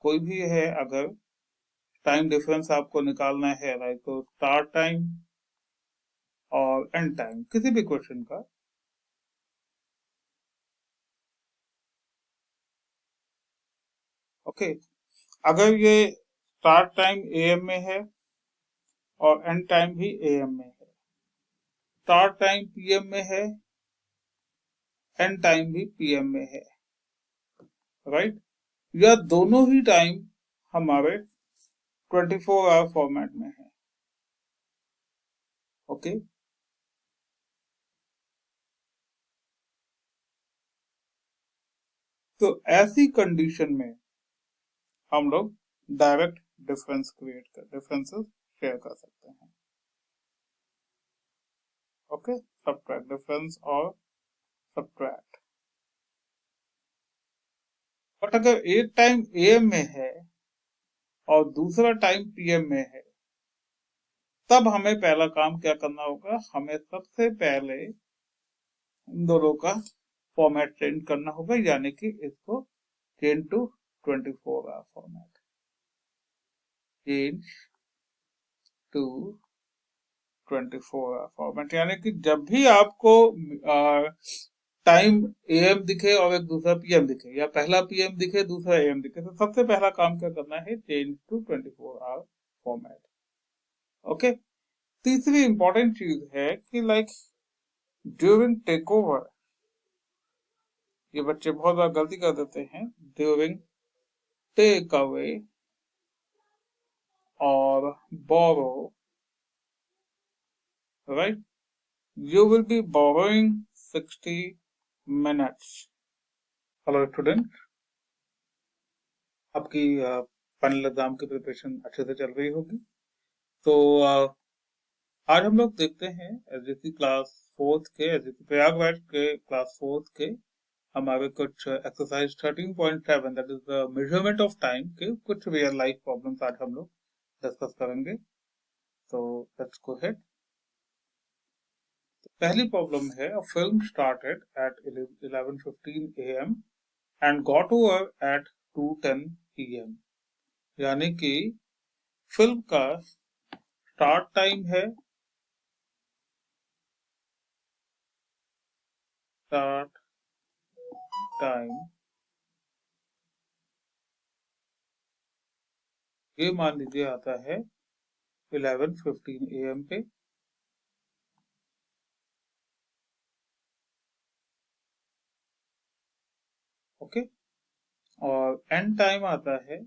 कोई भी है, अगर टाइम डिफरेंस आपको निकालना है, लाइक तो स्टार्ट टाइम और एंड टाइम किसी भी क्वेश्चन का, ओके, अगर ये स्टार्ट टाइम एएम में है और एंड टाइम भी एएम में है, स्टार्ट टाइम पीएम में है, एंड टाइम भी पीएम में है, राइट, या दोनों ही टाइम हमारे 24 आवर फॉर्मेट में है, ओके, तो ऐसी कंडीशन में हम लोग डायरेक्ट डिफरेंसेस शेयर कर सकते हैं, ओके, सब्ट्रैक्ट डिफरेंस और सब्ट्रैक्ट। बट अगर एक टाइम एएम में है और दूसरा टाइम पीएम में है, तब हमें पहला काम क्या करना होगा, हमें सबसे पहले इन दोनों का फॉर्मेट चेंज करना होगा, यानी कि इसको change to 24 hour format, change to 24 hour format, यानी कि जब भी आपको टाइम एएम दिखे और एक दूसरा पीएम दिखे, या पहला पीएम दिखे दूसरा एएम दिखे, तो सबसे पहला काम क्या करना है, change to 24 hour format, okay. तीसरी इंपॉर्टेंट चीज है कि लाइक ड्यूरिंग टेक ओवर, ये बच्चे बहुत बार गलती कर देते हैं, ड्यूरिंग टेक अवे और borrow, right, you will be borrowing 60 minutes। Hello student, आपकी फाइनल एग्जाम की प्रिपरेशन अच्छे से चल रही होगी। तो आज हम लोग देखते हैं एसजीसी क्लास 4th के, एसजीसी प्रयागराज के क्लास 4th के हमारे कुछ exercise 13.7 that is the measurement of time के कुछ रियल लाइफ प्रॉब्लम्स आज हम लोग डिस्कस करेंगे। तो लेट्स गो अहेड। पहली प्रॉब्लम है, a film started at 11:15 AM and got over at 2:10 PM, यानी कि फिल्म का स्टार्ट टाइम है, स्टार्ट टाइम ये मान लीजिए आता है 11:15 AM पे, ओके, और एंड टाइम आता है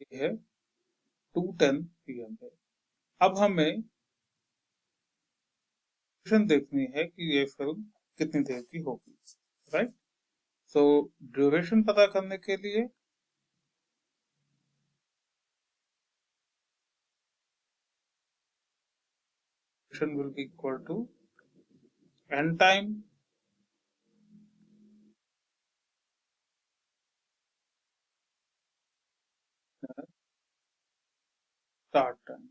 ये है 2:10 PM पे। अब हमें ड्यूरेशन देखनी है कि ये फिल्म कितनी देर की होगी, राइट। सो ड्यूरेशन पता करने के लिए duration will be equal to end time start time.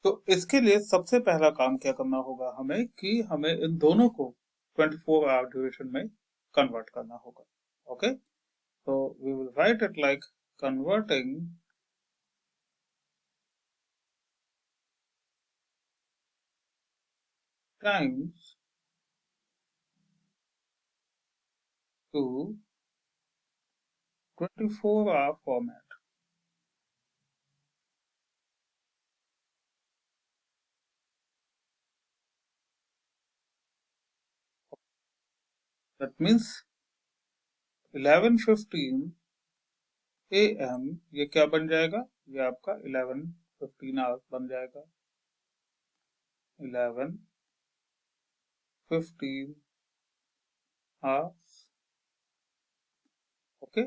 तो इसके लिए सबसे पहला काम क्या करना होगा हमें, कि हमें इन दोनों को 24 आवर ड्यूरेशन में कन्वर्ट करना होगा, ओके। तो we will write it like converting times to 24 hour format. That means 11:15 AM ये क्या बन जाएगा, ये आपका 11:15 आवर्स बन जाएगा, 11:15 आवर्स, ओके।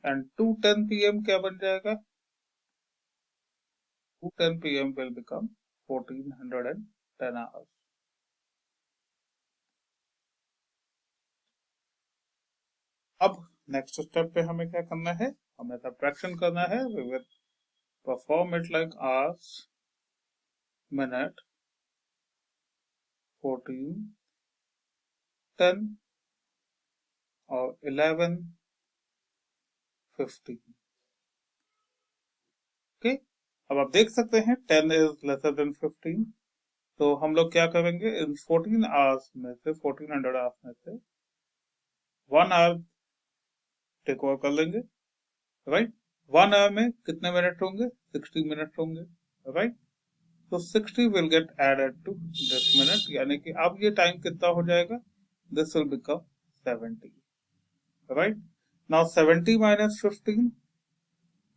एंड 2:10 PM क्या बन जाएगा, 2:10 PM will become 1410 hours। अब नेक्स्ट स्टेप पे हमें क्या करना है, हमें सब्ट्रैक्शन करना है, we will perform it like hours, minute, 14, 10 और 11, 15. ओके, अब आप देख सकते हैं 10 इज लेसर देन 15, तो हम लोग क्या करेंगे, इन 14 आवर्स में से, 1400 आवर्स में से 1 आवर टेक ओवर कर लेंगे, राइट. 1 आवर में कितने मिनट होंगे, 60 मिनट होंगे, राइट. तो 60 will get added to this minute, यानी कि अब ये टाइम कितना हो जाएगा, this will become 70, right. Now 70 minus 15,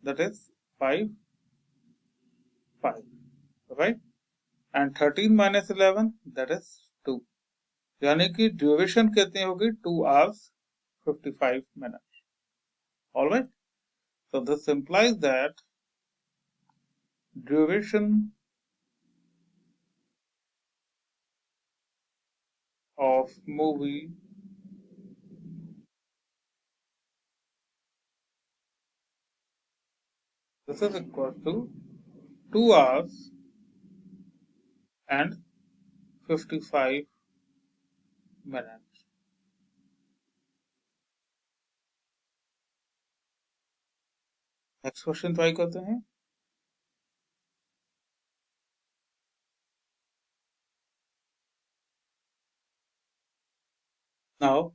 that is 5, 5, right. And 13 minus 11, that is 2. यानी कि ड्यूरेशन कितनी होगी, 2 hours 55 minutes. All right. So this implies that duration of movie this is equal to 2 hours and 55 minutes. Next question try करते हैं. Now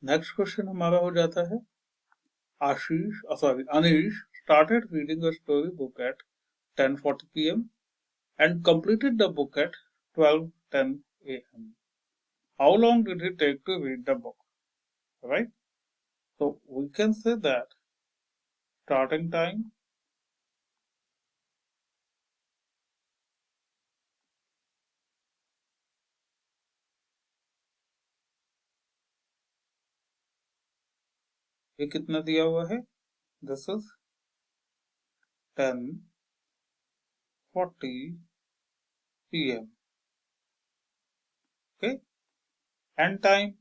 next question हमारा हो जाता है, Anish started reading a story book at 10:40 p.m. and completed the book at 12:10 a.m. How long did it take to read the book? Right? So we can say that starting time ये कितना दिया हुआ है, this is 10:40 p.m. Okay, and time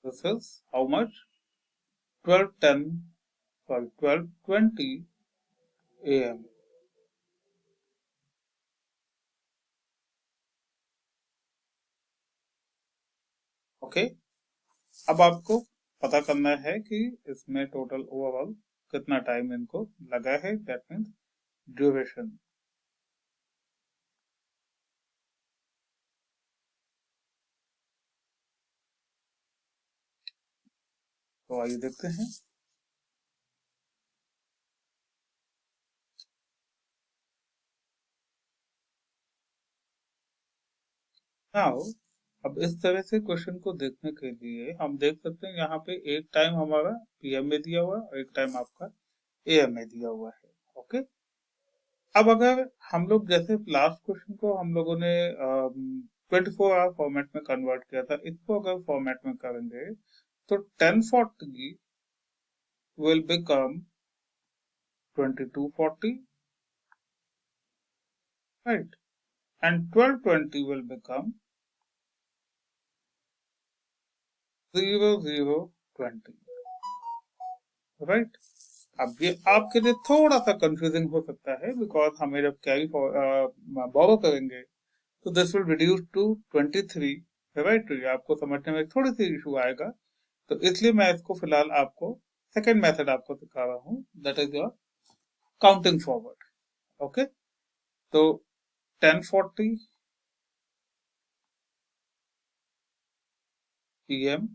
this is how much, 12:20 a.m. Okay, अब आपको पता करना है कि इसमें टोटल ओवरऑल कितना टाइम इनको लगा है, दैट मीन्स ड्यूरेशन. तो आइए देखते हैं. नाउ अब इस तरह से क्वेश्चन को देखने के लिए हम देख सकते हैं, यहाँ पे एक टाइम हमारा पीएम में दिया हुआ है और एक टाइम आपका एएम में दिया हुआ है. ओके, अब अगर हम लोग जैसे लास्ट क्वेश्चन को हम लोगों ने 24 आवर फॉर्मेट में कन्वर्ट किया था, इसको अगर फॉर्मेट में करेंगे तो 10:40 will become 22:40, right, and 12:20 will become 00:20, right. अब ये आपके लिए थोड़ा सा कंफ्यूजिंग हो सकता है, बिकॉज हमें जब कैरी बोरो करेंगे तो this will reduce to 23, right. तो ये आपको समझने में थोड़ी सी इशू आएगा, तो इसलिए मैं इसको फिलहाल आपको सेकेंड मेथड आपको सिखा रहा हूँ, that is your counting forward. Okay, तो 10:40 PM,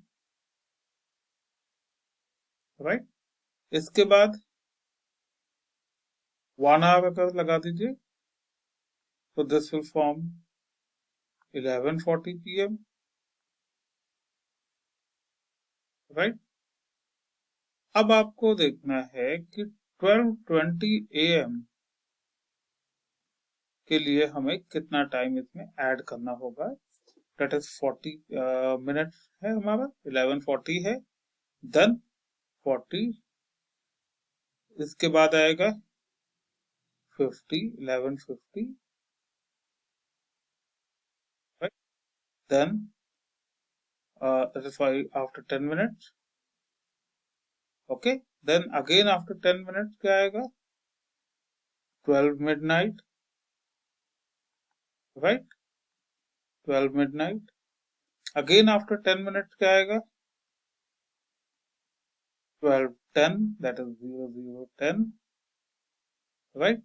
राइट. इसके बाद 1 आवर अगर लगा दीजिए तो this will form 11:40 PM, right. अब आपको देखना है कि 12:20 AM के लिए हमें कितना टाइम इसमें ऐड करना होगा, दैट इज 40 मिनट है हमारा, 11:40 है, देन 40, इसके बाद आएगा 50, 11:50, right. then that is why after 10 minutes. Okay, then again after 10 minutes क्या आएगा? 12 midnight, right? 12 midnight. Again after 10 minutes क्या आएगा? 12:10, that is 00:10, right?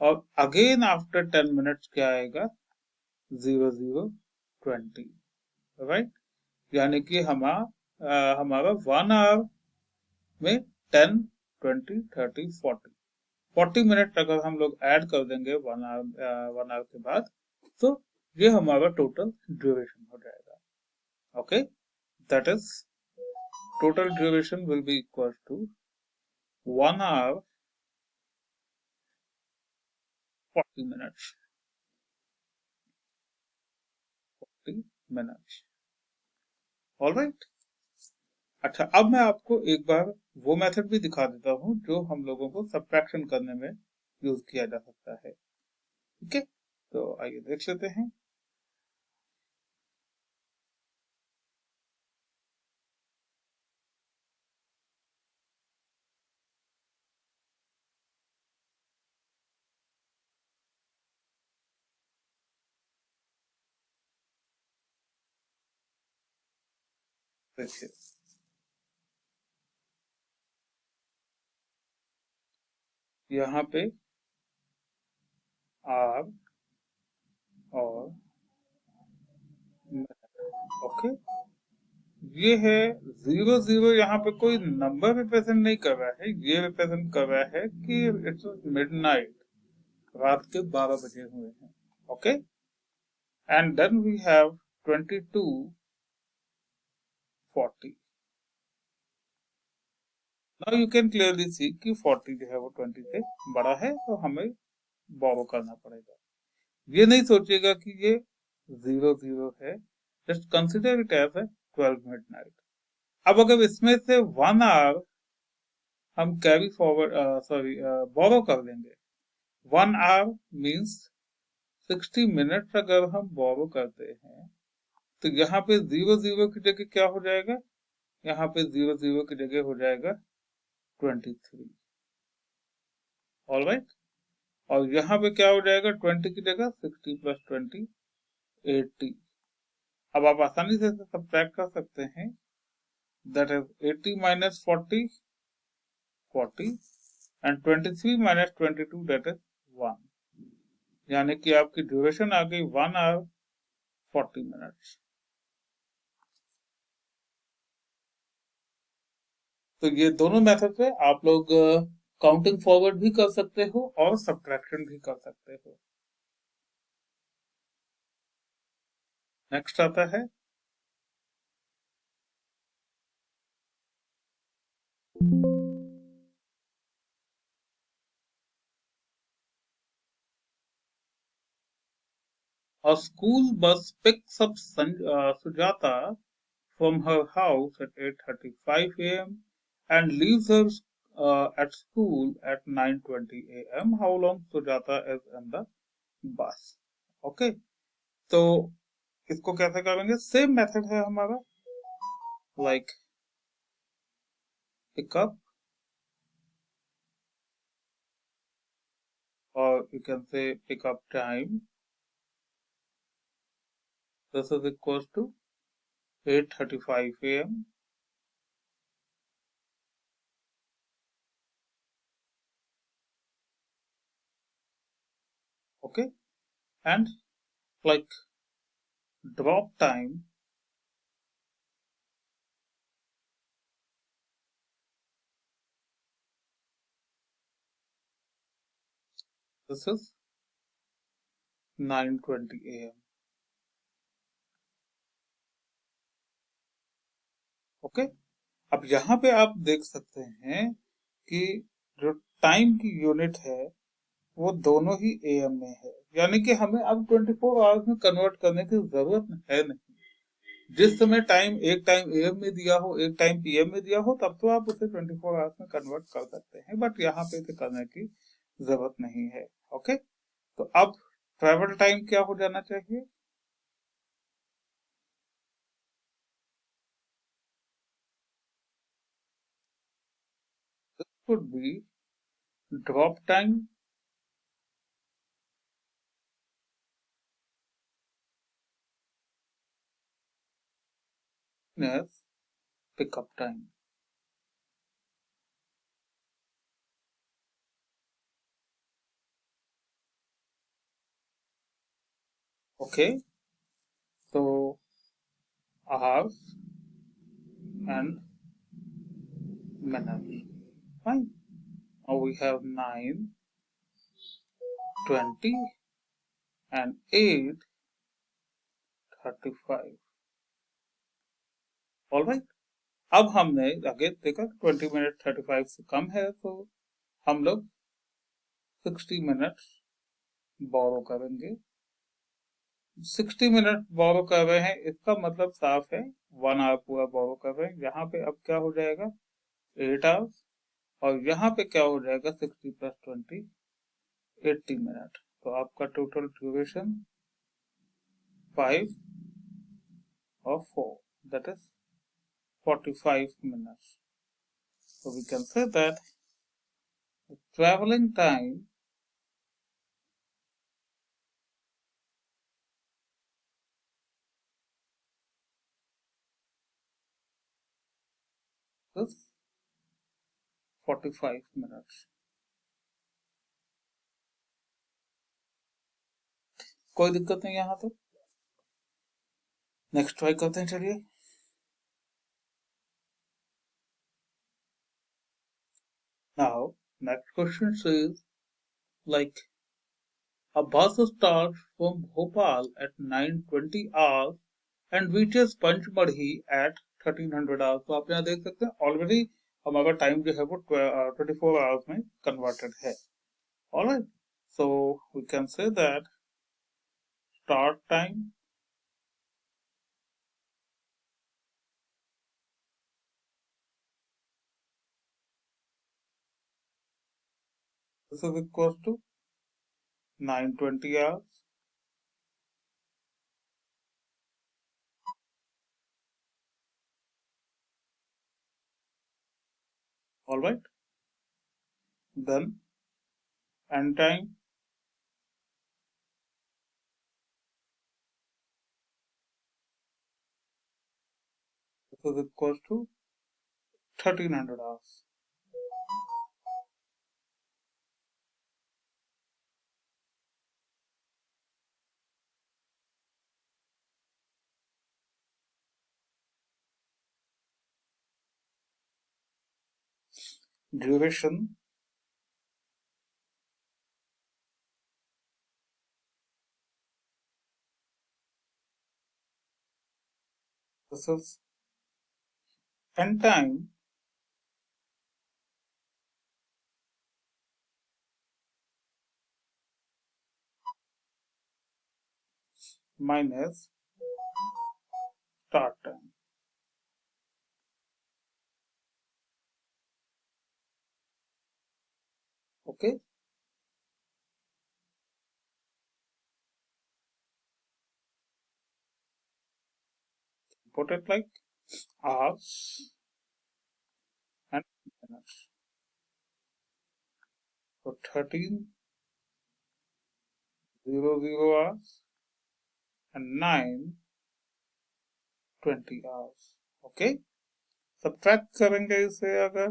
और again after 10 minutes क्या आएगा? 00:20, right? यानी कि हमारा 1 hour में 10, 20, 30, 40 मिनट अगर हम लोग ऐड कर देंगे 1 hour के बाद, तो ये हमारा टोटल ड्यूरेशन हो जाएगा. Okay, that is total duration will be equal to 1 hour 40 minutes. 40 minutes. Alright. अच्छा, अब मैं आपको एक बार वो मेथड भी दिखा देता हूँ जो हम लोगों को सब्ट्रैक्शन करने में यूज किया जा सकता है. ठीक है, तो आइए देख लेते हैं. देखिए, यहाँ पे आर और ओके, ये है 00. यहाँ पे कोई नंबर रिप्रेजेंट नहीं कर रहा है, ये रिप्रेजेंट कर रहा है कि इट्स मिडनाइट, रात के 12 बजे हुए हैं. Okay, and then we have 22:40. Now you can clearly see कि 40 जो है वो 20 से बड़ा है, तो हमें बोरो करना पड़ेगा. ये नहीं सोचेगा कि ये 00 है, just consider it as 12 midnight. अब अगर इसमें से 1 आवर हम कैरी फॉरवर्ड बोरो कर लेंगे, 1 आवर मीन्स 60 मिनट अगर हम बोरो करते हैं, तो यहाँ पे 00 की जगह क्या हो जाएगा? यहाँ पे 00 की जगह हो जाएगा 23. ऑलराइट, और यहाँ पे क्या हो जाएगा? 20 की जगह 60 + 20 80. अब आप आसानी से सब्ट्रैक्ट कर सकते हैं. That is 80 - 40 40, and 23 - 22 that is 1. यानी कि आपकी ड्यूरेशन आ गई 1 hour 40 मिनट्स. तो ये दोनों मेथड से आप लोग काउंटिंग फॉरवर्ड भी कर सकते हो और सब्ट्रैक्शन भी कर सकते हो. नेक्स्ट आता है a school bus picks up Sujata from her house at 8:35 a.m. and leaves her at school at 9:20 a.m. How long Sujata is in the bus? Okay, तो इसको कैसे करेंगे? सेम मेथड है हमारा, like pickup, or you can say pickup time. This is equals to 8:35 a.m. Okay, and like drop time, this is 9:20 a.m. Okay, अब यहाँ पे आप देख सकते हैं कि जो टाइम की यूनिट है वो दोनों ही एएम में है, यानी कि हमें अब 24 आवर्स में कन्वर्ट करने की जरूरत है नहीं. जिस समय टाइम, एक टाइम एएम में दिया हो, एक टाइम पीएम में दिया हो, तब तो आप उसे 24 आवर्स में कन्वर्ट कर सकते हैं, बट यहाँ पे इसे करने की जरूरत नहीं है. ओके, तो अब ट्रेवल टाइम क्या हो जाना चाहिए? would be drop time minus pickup time. Okay, so hours and minutes. Fine. Now we have 9, 20 and 8, 35. All right, अब हमने आगे देखा 20 मिनट 35 से कम है तो हम लोग 60 मिनट बोरो करेंगे। 60 मिनट बोरो कर रहे हैं इसका मतलब साफ है 1 आवर पूरा बोरो कर रहे हैं। यहाँ पे अब क्या हो जाएगा 8 आवर्स और यहाँ पे क्या हो जाएगा 60 प्लस 20 80 मिनट। तो आपका टोटल ड्यूरेशन 5 और 4 that is 45 minutes. So we can say that the traveling time is 45 minutes. कोई दिक्कत नहीं यहाँ तक। नेक्स्ट ट्राई करते हैं, चलिए। Now next question says like a bus starts from Bhopal at 9:20 hours and reaches Panchmadhi at 1300 hours। तो आप यहाँ देख सकते हैं ऑलरेडी हमारा टाइम जो है वो 24 आवर्स में कन्वर्टेड है। Alright, so we can say that start time this is equals to 9:20 hours all right, then end time this is equals to 1300 hours। duration this is end time minus start time। okay, put it like hours and minutes, so 1300 hours and 9:20 hours। Okay, subtract करेंगे इसे अगर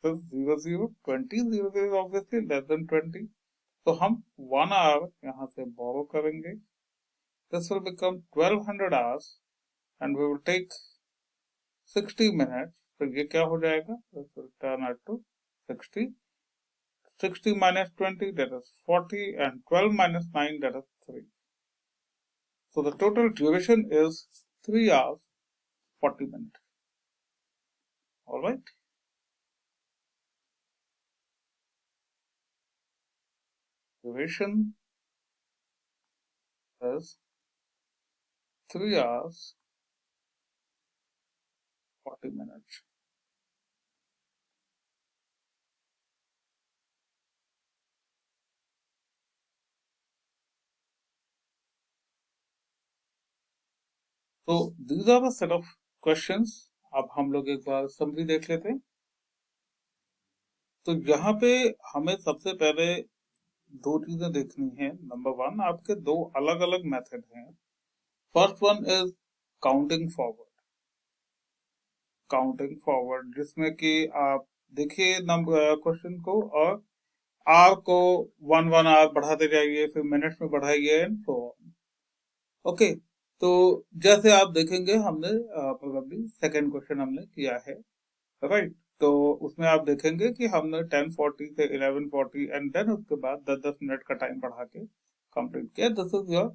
तो 00 20 00 obviously less than 20 तो हम 1 our यहाँ से बोरो करेंगे। This will become 1200 hours and we will take 60 minutes, तो ये क्या हो जाएगा this will turn out to 60 60 minus 20 that is 40 and 12 minus 9 that is 3, so the total duration is 3 hours 40 minutes। all right, duration is 3 hours 40 minutes। So these are a set of questions अब हम लोग एक बार summary देख लेते हैं। तो यहाँ पे हमें सबसे पहले दो चीजें देखनी है। नंबर वन, आपके दो अलग अलग मेथड हैं। First one is counting forward. Counting forward जिसमें कि आप देखिए नंबर क्वेश्चन को, और आर को 1 1 आवर बढ़ाते जाइए, फिर मिनट्स में बढ़ाइए एंड सो ऑन। ओके, तो जैसे आप देखेंगे हमने प्रोबेबली सेकंड क्वेश्चन हमने किया है, राइट। तो उसमें आप देखेंगे कि हमने 10:40 से 11:40 एंड देन उसके बाद 10-10 मिनट का टाइम बढ़ा के कंप्लीट किया। This is your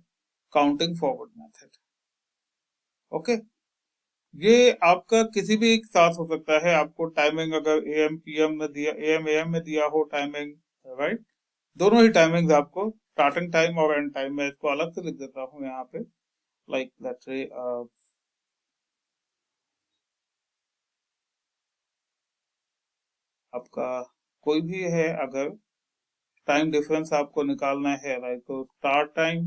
counting forward method. Okay, ये आपका किसी भी एक साथ हो सकता है। आपको टाइमिंग अगर एएम पीएम में दिया, एएम एएम में दिया हो टाइमिंग, राइट, दोनों ही टाइमिंग्स आपको, स्टार्टिंग टाइम और एंड टाइम, मैं इसको अलग से लिख देता हूँ यहाँ पे, लाइक लेट्स से आपका कोई भी है, अगर टाइम डिफरेंस आपको निकालना है, लाइक तो स्टार्ट टाइम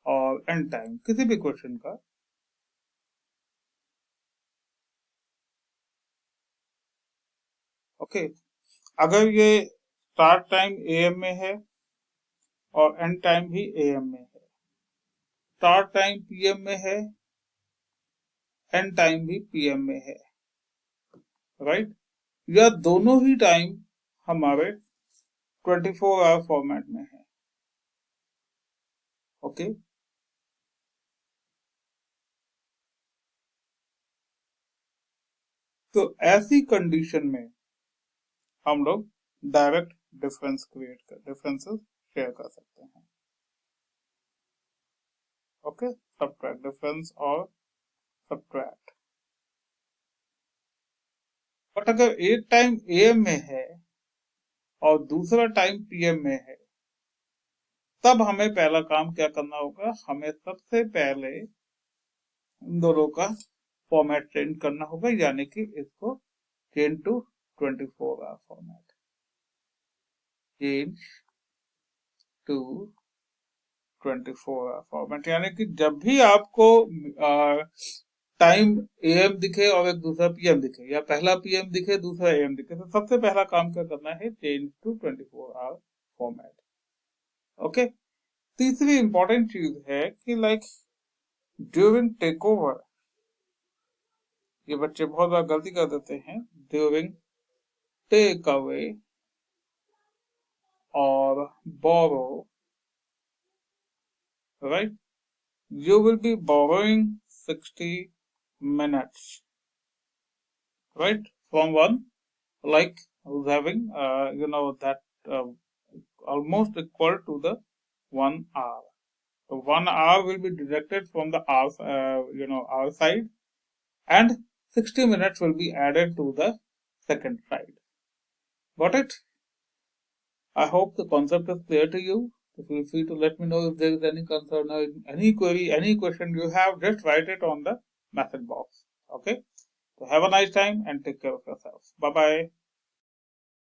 और एंड टाइम किसी भी क्वेश्चन का, ओके, अगर ये स्टार्ट टाइम एएम में है और एंड टाइम भी एएम में है, स्टार्ट टाइम पीएम में है, एंड टाइम भी पीएम में है, राइट, या दोनों ही टाइम हमारे 24 आवर फॉर्मेट में है। ओके, तो ऐसी कंडीशन में हम लोग डायरेक्ट डिफरेंसेस शेयर कर सकते हैं। ओके, सब्ट्रैक्ट डिफरेंस और सब्ट्रैक्ट। बट अगर एक टाइम एएम में है और दूसरा टाइम पीएम में है, तब हमें पहला काम क्या करना होगा, हमें सबसे पहले इन दोनों का फॉर्मेट चेंज करना होगा, यानी कि इसको change to 24 hour format, change to 24 hour format, यानी कि जब भी आपको टाइम एएम दिखे और एक दूसरा पीएम दिखे, या पहला पीएम दिखे दूसरा एएम दिखे, तो सबसे पहला काम क्या करना है, change to 24 hour format. Okay, तीसरी इंपॉर्टेंट चीज है कि लाइक ड्यूरिंग टेक ओवर, ये बच्चे बहुत बार गलती कर देते हैं, ड्यूरिंग टेक अवे और बोरो, right, you will be borrowing 60 minutes, right, from one, like who's having that uh, almost equal to the 1 hour. So 1 hour will be deducted from the hour side, and 60 minutes will be added to the second side. Got it? I hope the concept is clear to you. So feel free to let me know if there is any concern or any query, any question you have, just write it on the message box. Okay? So have a nice time and take care of yourself. Bye bye.